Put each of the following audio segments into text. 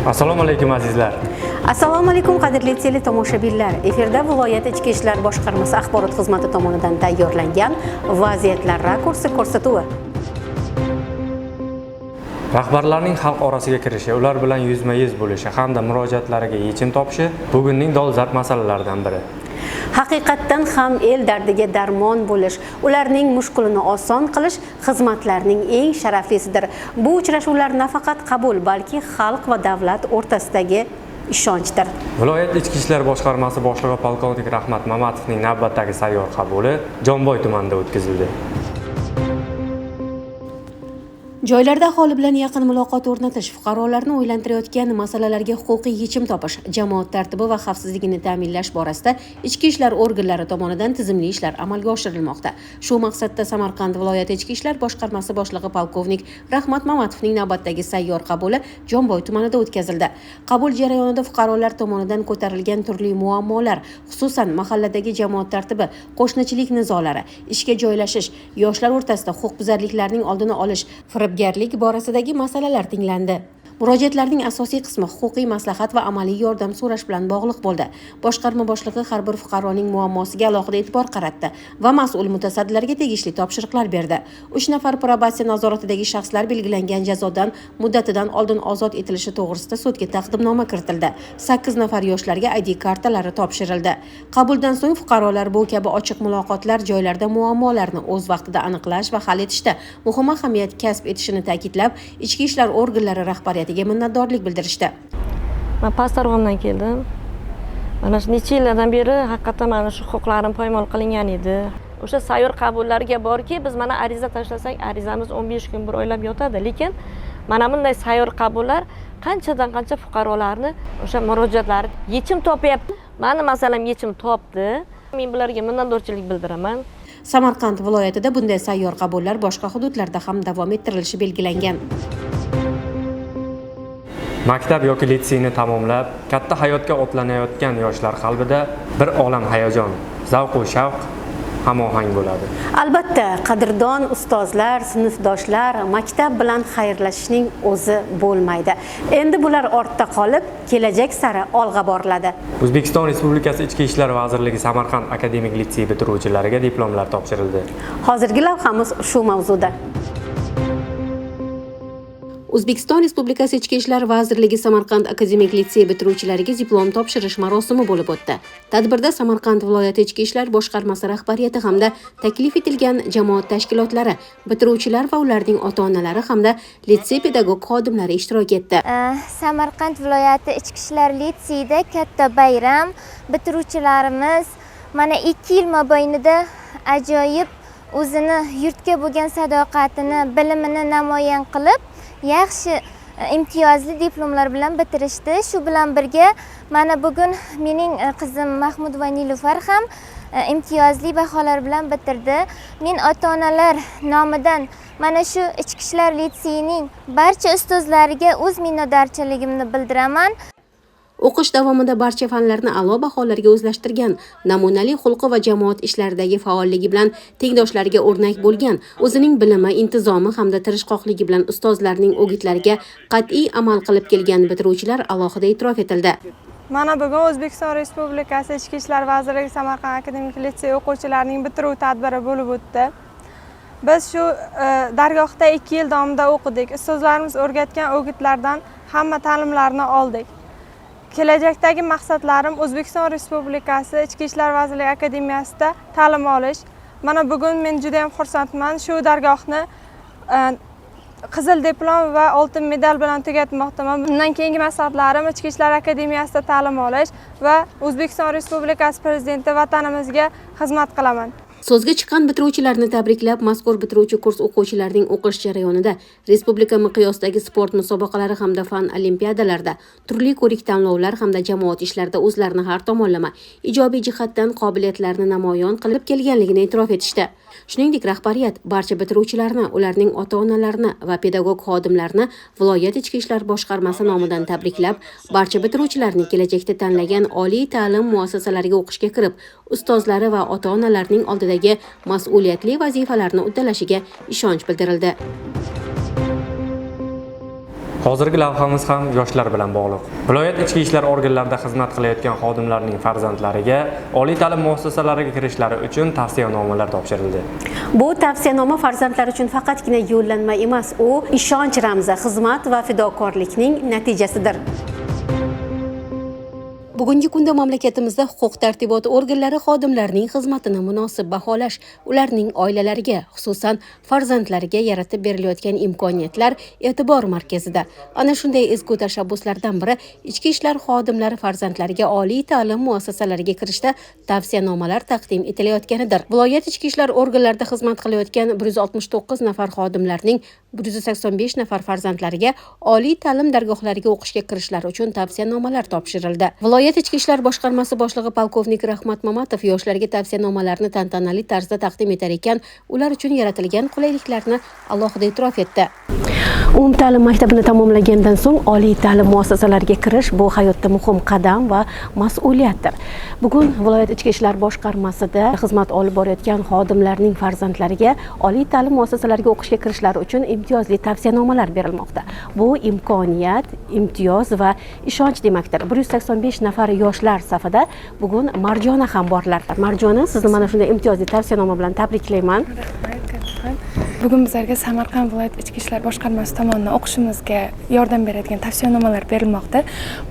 Assalomu alaykum azizlar. Assalomu alaykum qadrli teletomoshabinlar. Efirda viloyat ichki ishlar boshqarmasi axborot xizmati tomonidan tayyorlangan vaziyatlar rakursi ko'rsatuvi. Rahbarlarning xalq orasiga kirishi, ular bilan yuzma-yuz bo'lishi hamda murojaatlariga yechim topishi bugunning dolzarb masalalaridan biri. Haqiqatdan ham el dardiga darmon bo'lish, ularning mushkulini oson qilish xizmatlarning eng sharaflisidir. Bu uchrashuvlar nafaqat qabul, balki xalq va davlat o'rtasidagi ishonchdir. Viloyat ichki ishlar boshqarmasi boshlig'i polkovnik Rahmat Mamatovning navbatdagi sayyor qabuli Jomboy tumanida o'tkazildi. Joylarda aholi bilan yaqin muloqot o'rnatish, fuqarolarni o'ylantirayotgan masalalarga huquqiy yechim topish, jamoat tartibi va xavfsizligini ta'minlash borasida ichki ishlar organlari tomonidan tizimli ishlar amalga oshirilmoqda. Shu maqsadda Samarqand viloyati ichki ishlar boshqarmasi boshlig'i polkovnik Rahmat Mamatovning navbatdagi sayyor qabuli Jomboy tumanida o'tkazildi. Qabul jarayonida fuqarolar tomonidan ko'tarilgan turli muammolar, xususan mahalladagi jamoat tartibi, qo'shnichilik nizolari, ishga joylashish, yoshlar o'rtasida huquqbuzarliklarning oldini olish, firibgarlik borasidagi masalalar tinglandi. Murojaatlarning asosiy qismi huquqiy maslahat va amaliy yordam so'rash bilan bog'liq bo'ldi. Boshqarma boshlig'i har bir fuqaroning muammosiga alohida e'tibor qaratdi va mas'ul mutasaddilarga tegishli topshiriqlar berdi. 3 nafar probatsiya nazoratidagi shaxslar belgilangan jazodan muddatidan oldin ozod etilishi to'g'risida sudga taqdimnoma kiritildi. 8 nafar yoshlarga ID kartalari topshirildi. Qabuldan so'ng fuqarolar bu kabi ochiq muloqotlar joylarda muammolarni o'z vaqtida aniqlash va hal etishda muhim ahamiyat kasb etishini ta'kidlab, ichki ishlar organlari rahbariyati minnatdorlik bildirishdi. Men Pastarg'omdan keldim. Mana shu necha yillardan beri haqiqatan mana shu huquqlarim poymol qilingan edi. O'sha sayyor qabullarga borki, biz mana ariza tashlasak, arizamiz 15 kun bir oylab yotadi, lekin mana bunday sayyor qabullar qanchadan qancha fuqarolarni o'sha murojaatlari yechim topyapti. Meni masalam yechim topdi. Men bularga minnatdorchilik bildiraman. Samarqand viloyatida bunday sayyor qabullar boshqa hududlarda ham davom ettirilishi belgilangan. Maktab yoki litseyni tamomlab, katta hayotga otlanayotgan yoshlar qalbida bir olam hayajon, zavq va shavq hamohang bo'ladi. Albatta, qadrdon ustozlar, sinfdoshlar maktab bilan xayrlashishning o'zi bo'lmaydi. Endi bular ortda qolib, kelajak sari olg'a boriladi. O'zbekiston Respublikasi Ichki ishlar vazirligi Samarqand akademik litsey bitiruvchilariga diplomlar topshirildi. Hozirgi lavhamiz shu mavzuda. O'zbekiston Respublikasi Ichki ishlar vazirligi Samarqand akademik litsey bitiruvchilariga diplom topshirish marosimi bo'lib o'tdi. Tadbirda Samarqand viloyati ichki ishlar boshqarmasi rahbariyati hamda taklif etilgan jamoat tashkilotlari, bitiruvchilar va ularning ota-onalari hamda litsey pedagog xodimlari ishtirok etdi. Samarqand viloyati ichki ishlar litseyida katta bayram, bitiruvchilarimiz mana 2 yil mobaynida ajoyib o'zini yurtga bo'lgan sadoqatini, bilimini namoyon qilib yaxshi imtiyozli diplomlar bilan bitirishdi. Shu bilan birga mana bugun mening qizim Mahmud va Nilufar ham imtiyozli baholar bilan bitirdi. Men ota-onalar nomidan mana shu ichki ishlar litseyining barcha ustozlariga o'z minnatdorchiligimni bildiraman. O'qish davomida barcha fanlarni a'lo baholarga o'zlashtirgan, namunali xulqi va jamoat ishlaridagi faolligi bilan tengdoshlariga o'rnak bo'lgan, o'zining bilimi, intizomi hamda tirishqoqligi bilan ustozlarning o'gitlariga qat'iy amal qilib kelgan bitiruvchilar alohida e'tirof etildi. Mana bugun O'zbekiston Respublikasi Ichki ishlar vazirligi Samarqand akademik litsey o'quvchilarining bitiruv tadbiri bo'lib o'tdi. Biz shu dargohda 2 yil davomida o'qidik. Ustozlarimiz o'rgatgan o'gitlardan hamma ta'limlarni oldik. Kelajakdagi maqsadlarim O'zbekiston Respublikasi Ichki ishlar vazirligi akademiyasida ta'lim olish. Mana bugun men juda ham xursandman. Shu dargohni qizil diplom va oltin medal bilan tugatmoqdaman. Bundan keyingi maqsadlarim Ichki ishlar akademiyasida ta'lim olish va O'zbekiston Respublikasi prezidenti vatanimizga xizmat qilaman. So'zga chiqqan bitiruvchilarni tabriklab, mazkur bitiruvchi kurs o'quvchilarining o'qish jarayonida respublika miqyosidagi sport musobaqalari hamda fan olimpiadalarida, turli ko'rik tanlovlar hamda jamoat ishlarida o'zlarini har tomonlama ijobiy jihatdan qobiliyatlarini namoyon qilib kelganligini e'tirof etishdi. Shuningdek, rahbariyat barcha bitiruvchilarni, ularning ota-onalarini va pedagog xodimlarni viloyat ichki ishlar boshqarmasi nomidan tabriklab, barcha bitiruvchilarni kelajakda tanlagan oliy ta'lim muassasalariga o'qishga kirib, ustozlari va ota-onalarining oldidagi mas'uliyatli vazifalarni uddalashiga ishonch bildirildi. Hozirgi lavhamiz ham yoshlar bilan bog'liq. Viloyat ichki ishlar organlarida xizmat qilayotgan xodimlarning farzandlariga oliy ta'lim muassasalariga kirishlari uchun tavsiyanomalar topshirildi. Bu tavsiyanoma farzandlar uchun faqatgina yo'llanma emas, u ishonch ramzi, xizmat va fidokorlikning natijasidir. Bugungi kunda mamlakatimizda huquq-tartibot organlari xodimlarining xizmatini munosib baholash, ularning oilalariga, xususan farzandlariga yaratib berilayotgan imkoniyatlar e'tibor markazida. Ana shunday ezgu tashabbuslardan biri ichki ishlar xodimlari farzandlariga oliy ta'lim muassasalariga kirishda tavsiyanomalar taqdim etilayotganidir. Viloyat ichki ishlar organlarida xizmat qilayotgan 169 nafar xodimlarning 185 nafar farzandlariga oliy ta'lim dargohlariga o'qishga kirishlari uchun tavsiyanomalar topshirildi. Viloyat ichki ishlar boshqarmasi boshlig'i polkovnik Rahmat Mamatov yoshlarga tavsiyanomalarni tantanali tarzda taqdim etar ekan, ular uchun yaratilgan qulayliklarni alohida e'tirof etdi. Umumta'lim maktabini tamomlagandan so'ng oliy ta'lim muassasalariga kirish bu hayotda muhim qadam va mas'uliyatdir. Bugun viloyat ichki ishlar boshqarmasida xizmat olib borayotgan xodimlarning farzandlariga oliy ta'lim muassasalariga o'qishga kirishlari uchun imtiyozli tavsiyanomalar berilmoqda. Bu imkoniyat, imtiyoz va ishonch demakdir. 185 nafar yoshlar safida bugun Marjona ham borlar. Marjona, sizni mana shunday imtiyozli tavsiyanoma bilan tabriklayman. Bugun bizlarga Samarqand viloyat ichki ishlar boshqarmasi tomonidan o'qishimizga yordam beradigan tavsiyanomalar berilmoqda.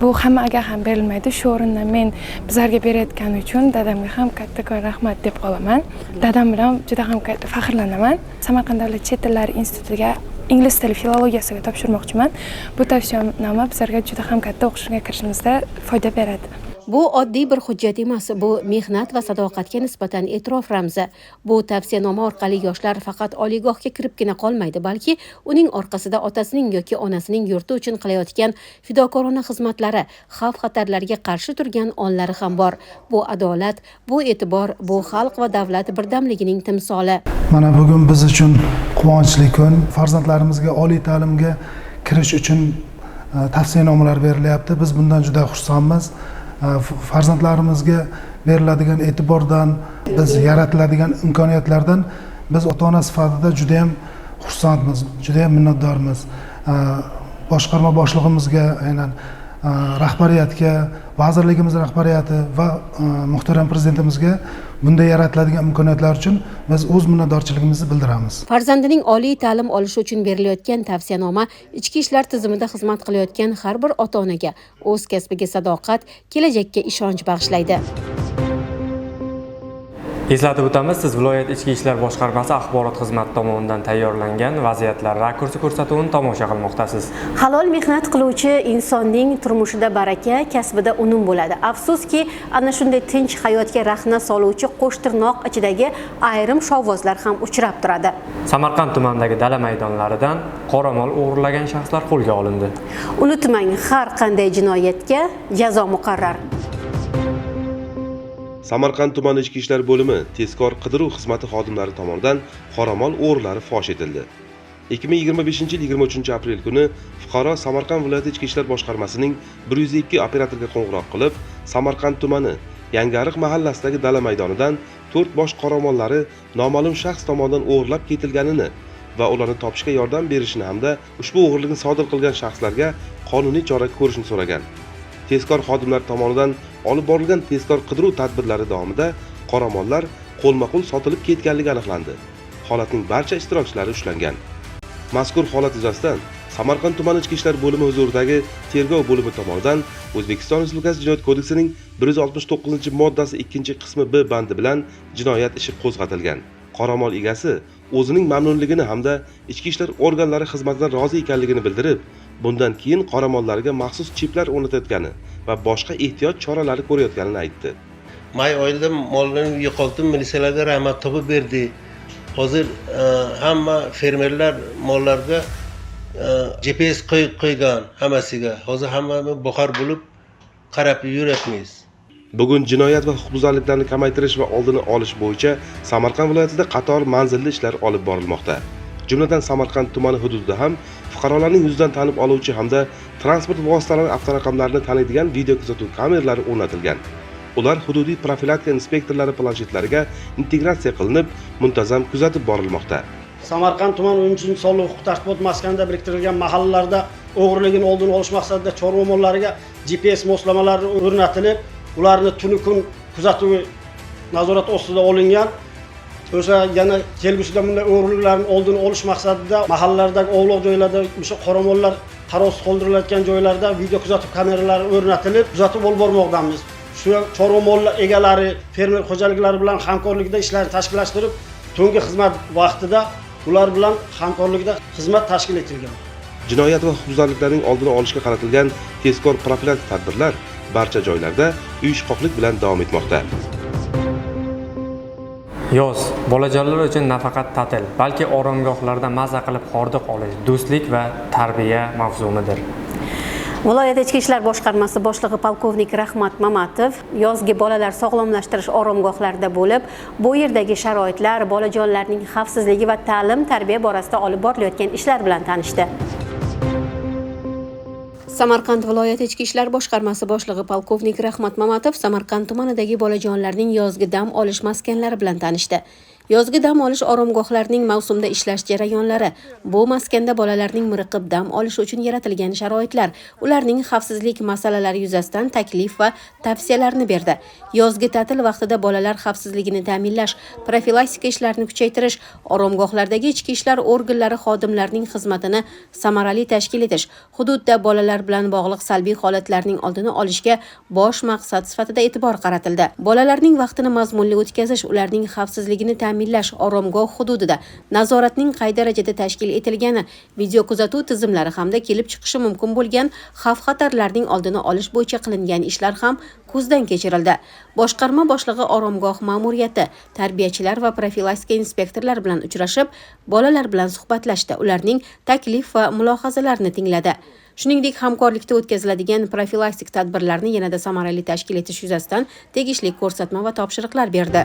Bu hammaga ham berilmaydi. Shu o'rinda men bizlarga berayotgani uchun dadamga ham kattakon rahmat deb qolaman. Dadam bilan juda ham faxrlanaman. Samarqand davlat chet tillari institutiga ingliz tili filologiyasiga topshirmoqchiman. Bu tavsiyanoma bizlarga juda ham katta o'qishga kirishimizda foyda beradi. Bu oddiy bir hujjat emas, bu mehnat va sadoqatga nisbatan e'tirof ramzi. Bu tavsiyanoma orqali yoshlar faqat oliygohga kiribgina qolmaydi, balki uning orqasida otasining yoki onasining yurti uchun qilayotgan fidokorona xizmatlari, xavf-xatarlarga qarshi turgan onlari ham bor. Bu adolat, bu e'tibor, bu xalq va davlat birdamligining timsoli. Mana bugun biz uchun quvonchli kun. Farzandlarimizga oliy ta'limga kirish uchun tavsiyanomalar berilyapti. Biz bundan juda xursandmiz. Farzandlarimizga beriladigan e'tibordan, biz yaratiladigan imkoniyatlardan biz ota-ona sifatida juda ham xursandmiz, juda ham minnatdormiz. Boshqarma boshlig'imizga, aynan rahbariyatga, vazirligimiz rahbariyati va muhtaram prezidentimizga bunday yaratiladigan imkoniyatlar uchun biz o'z minnatdorchiligimizni bildiramiz. Farzandining oliy ta'lim olishi uchun berilayotgan tavsiyanoma ichki ishlar tizimida xizmat qilayotgan har bir ota-onaga o'z kasbiga sadoqat, kelajakka ishonch bag'ishlaydi. Eslatib o'tamiz, siz viloyat ichki ishlar boshqarmasi axborot xizmati tomonidan tayyorlangan vaziyatlar rakursi ko'rsatuvini tomosha qilmoqdasiz. Halol mehnat qiluvchi insonning turmushida baraka, kasbida unum bo'ladi. Afsuski, ana shunday tinch hayotga rahna soluvchi qo'shtirnoq ichidagi ayrim shovvozlar ham uchrab turadi. Samarqand tumanidagi dala maydonlaridan qoramol o'g'irlagan shaxslar qo'lga olindi. Unutmang, har qanday jinoyatga jazo muqarrar. Samarqand tumani ichki ishlar bo'limi tezkor qidiruv xizmati xodimlari tomonidan qoramol o'g'rilari fosh etildi. 2025-yil 23-aprel kuni fuqaro Samarqand viloyati ichki ishlar boshqarmasining 102 operatoriga qo'ng'iroq qilib, Samarqand tumani Yangariq mahallasidagi dala maydonidan 4 bosh qoramollari noma'lum shaxs tomonidan o'g'irlab ketilganini va ularni topishga yordam berishini hamda ushbu o'g'irlikni sodir qilgan shaxslarga qonuniy chora ko'rishni so'ragan. Tezkor xodimlar tomonidan olib borilgan tezkor qidiruv tadbirlari davomida qoramollar qo'lma-qo'l sotilib ketganligi aniqlandi. Holatning barcha ishtirokchilari ushlangan. Mazkur holat yuzasidan Samarqand tumani ichki ishlar bo'limi huzuridagi tergov bo'limi tomonidan O'zbekiston Respublikasi Jinoyat kodeksining 169-moddasi 2-qismi B bandi bilan jinoyat ishi qo'zg'atilgan. Qoramol egasi o'zining mamnunligini hamda ichki ishlar organlari xizmatidan rozi ekanligini bildirib, bundan keyin qoramollariga maxsus chiplar o'rnatayotgani va boshqa ehtiyot choralari ko'rayotganini aytdi. May oyida mollarni yo'qotib, militsiyalarga rahmat topib berdi. Hozir hamma fermerlar mollarga GPS qo'ygan hammasiga. Hozir hammamiz boqar bo'lib qarab yuryapmiz. Bugun jinoyat va huquqbuzarliklarni kamaytirish va oldini olish bo'yicha Samarqand viloyatida qator manzilli ishlar olib borilmoqda. Jumladan Samarqand tumani hududida ham fuqarolarning yuzidan tanib oluvchi hamda transport vositalari avtoraqamlarini taniydigan video kuzatuv kameralari o'rnatilgan. Ular hududiy profilaktika inspektorlari planshetlariga integratsiya qilinib, muntazam kuzatib borilmoqda. Samarqand tuman 10-sonli huquq tartibot maskanida biriktirilgan mahallalarda o'g'riligini oldini olish maqsadida chorva mollariga GPS moslamalari o'rnatilib, ularni tuni kun kuzatuvi nazorat ostida olingan. O'sha yana kelgusida bunday o'g'riliklarning oldini olish maqsadida mahallalardagi ovloq joylarda o'sha qoramollar qarovsiz qoldirilayotgan joylarda video kuzatuv kameralari o'rnatilib, kuzatib olib bormoqdamiz. Shu chorva mollar egalari, fermer xo'jaliklari bilan hamkorlikda ishlarni tashkillashtirib, tungi xizmat vaqtida ular bilan hamkorlikda xizmat tashkil etilgan. Jinoyat va huquqbuzarliklarning oldini olishga qaratilgan tezkor profilaktik tadbirlar barcha joylarda uyushqoqlik bilan davom etmoqda. Yoz bolajonlar uchun nafaqat ta'til, balki oromgohlarda maza qilib hordiq olish, do'stlik va tarbiya mavzumidir. Viloyat Ichki ishlar boshqarmasi boshlig'i polkovnik Rahmat Mamatov yozgi bolalar sog'lomlashtirish oromgohlarida bo'lib, bu yerdagi sharoitlar, bolajonlarning xavfsizligi va ta'lim-tarbiya borasida olib borilayotgan ishlar bilan tanishdi. Samarqand viloyat Ichki ishlar boshqarmasi boshlig'i polkovnik Rahmat Mamatov Samarqand tumanidagi bolajonlarning yozgi dam olish maskanlari bilan tanishdi. Yozgi dam olish oromgohlarining mavsumda ishlash jarayonlari, bu maskanda bolalarning miriqib dam olish uchun yaratilgan sharoitlar, ularning xavfsizlik masalalari yuzasidan taklif va tavsiyalarni berdi. Yozgi ta'til vaqtida bolalar xavfsizligini ta'minlash, profilaktika ishlarini kuchaytirish, oromgohlardagi ichki ishlar organlari xodimlarining xizmatini samarali tashkil etish, hududda bolalar bilan bog'liq salbiy holatlarning oldini olishga bosh maqsad sifatida e'tibor qaratildi. Bolalarning vaqtini mazmunli o'tkazish, ularning xavfsizligini ta'minlash, oromgoh hududida nazoratning qay darajada tashkil etilgani, video kuzatuv tizimlari hamda kelib chiqishi mumkin bo'lgan xavf-xatarlarning oldini olish bo'yicha qilingan ishlar ham ko'zdan kechirildi. Boshqarma boshlig'i oromgoh ma'muriyati, tarbiyachilar va profilaktika inspektorlari bilan uchrashib, bolalar bilan suhbatlashdi, ularning taklif va mulohazalarini tingladi. Shuningdek, hamkorlikda o'tkaziladigan profilaktik tadbirlarni yanada samarali tashkil etish yuzasidan tegishli ko'rsatma va topshiriqlar berdi.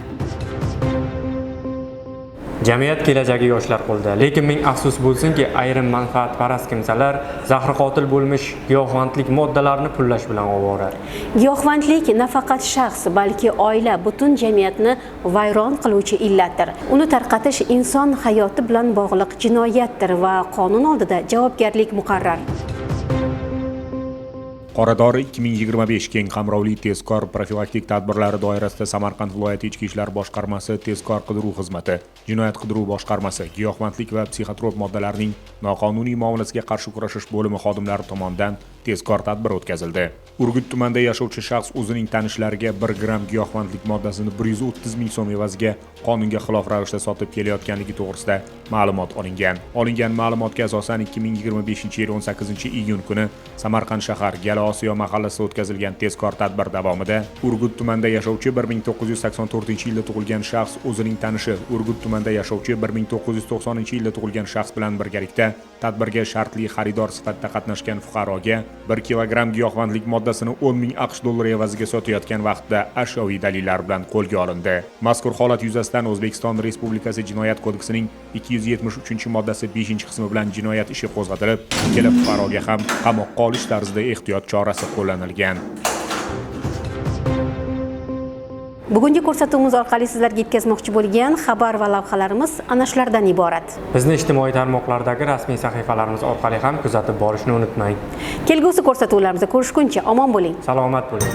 Jamiyat kelajagi yoshlar qo'lida, lekin ming afsus bo'lsinki, ayrim manfaatparast kimsalar zahri qotil bo'lmish giyohvandlik moddalarini pullash bilan ovora. Giyohvandlik nafaqat shaxs, balki oila, butun jamiyatni vayron qiluvchi illatdir. Uni tarqatish inson hayoti bilan bog'liq jinoyatdir va qonun oldida javobgarlik muqarrar. Qoradori 2025 keng qamrovli tezkor profilaktik tadbirlari doirasida Samarqand viloyati Ichki ishlar boshqarmasi tezkor qidiruv xizmati, jinoyat qidiruv boshqarmasi, giyohvandlik va psixotrop moddalarning noqonuniy muomalasiga qarshi kurashish bo'limi xodimlari tomonidan tezkor tadbir o'tkazildi. Urgut tumanida yashovchi shaxs o'zining tanishlariga 1 gram giyohvandlik moddasini 130 ming so'm evaziga qonunga xilof ravishda sotib kelayotganligi to'g'risida ma'lumot olingan. Olingan ma'lumotga asosan 2025-yil 18-iyun kuni Samarqand shahar Gala Osiyo mahallasida o'tkazilgan tezkor tadbir davomida Urgut tumanida yashovchi 1984-yilda tug'ilgan shaxs o'zining tanishi Urgut tumanida yashovchi 1990-yilda tug'ilgan shaxs bilan birgalikda tadbirga shartli xaridor sifatida qatnashgan fuqaroga 1 kilogramm giyohvandlik moddasini 10 ming AQSh dollari evaziga sotayotgan vaqtda ashyoviy dalillar bilan qo'lga olindi. Mazkur holat yuzasidan O'zbekiston Respublikasi Jinoyat kodeksining 273-moddasi 5-qismi bilan jinoyat ishi qo'zg'atilib, ikkala fuqaroga ham qamoqqa olish tarzida ehtiyot chorasi qo'llanilgan. Bugungi ko'rsatuvimiz orqali sizlarga yetkazmoqchi bo'lgan xabar va lavhalarimiz ana shulardan iborat. Bizni ijtimoiy tarmoqlardagi rasmiy sahifalarimiz orqali ham kuzatib borishni unutmang. Kelgusi ko'rsatuvlarimizda ko'rishguncha omon bo'ling. Salomat bo'ling.